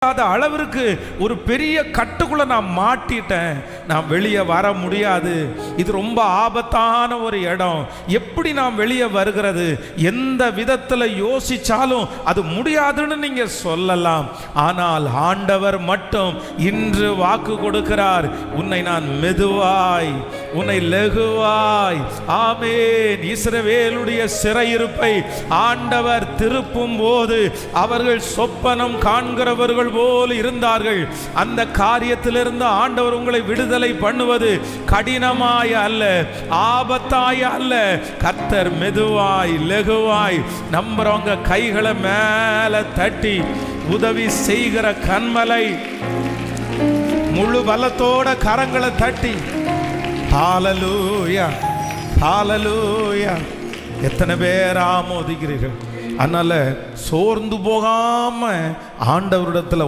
அளவிற்கு ஒரு பெரிய கட்டுக்குள்ள நான் மாட்டிட்டேன், நான் வெளியே வர முடியாது, இது ரொம்ப ஆபத்தான ஒரு இடம், எப்படி நான் வெளியே வருகிறது? எந்த விதத்தில் யோசிச்சாலும் அது முடியாதுன்னு நீங்க சொல்லலாம். ஆனால் ஆண்டவர் மட்டும் இன்று வாக்கு கொடுக்கிறார், உன்னை நான் மெதுவாய், உன்னை லகுவாய், ஆமென். இஸ்ரவேலுடைய சிறையிருப்பை ஆண்டவர் திருப்பும் போது அவர்கள் சொப்பனம் காண்கிறவர்கள் போல் இருந்தார்கள். அந்த காரியத்திலிருந்து ஆண்டவர் உங்களை விடுதலை பண்ணுவது கடினமாய் அல்ல, ஆபத்தாய் அல்ல. கர்த்தர் மெதுவாய் லகுவாய் நம்புறவங்க கைகளை மேல தட்டி உதவி செய்கிற கண்மலை, முழு பலத்தோட கரங்களை தட்டி ஹல்லேலூயா ஹல்லேலூயா. எத்தனை பேர் ஆமோதிக்கிறீர்கள்? அதனால சோர்ந்து போகாம ஆண்டவரிடத்துல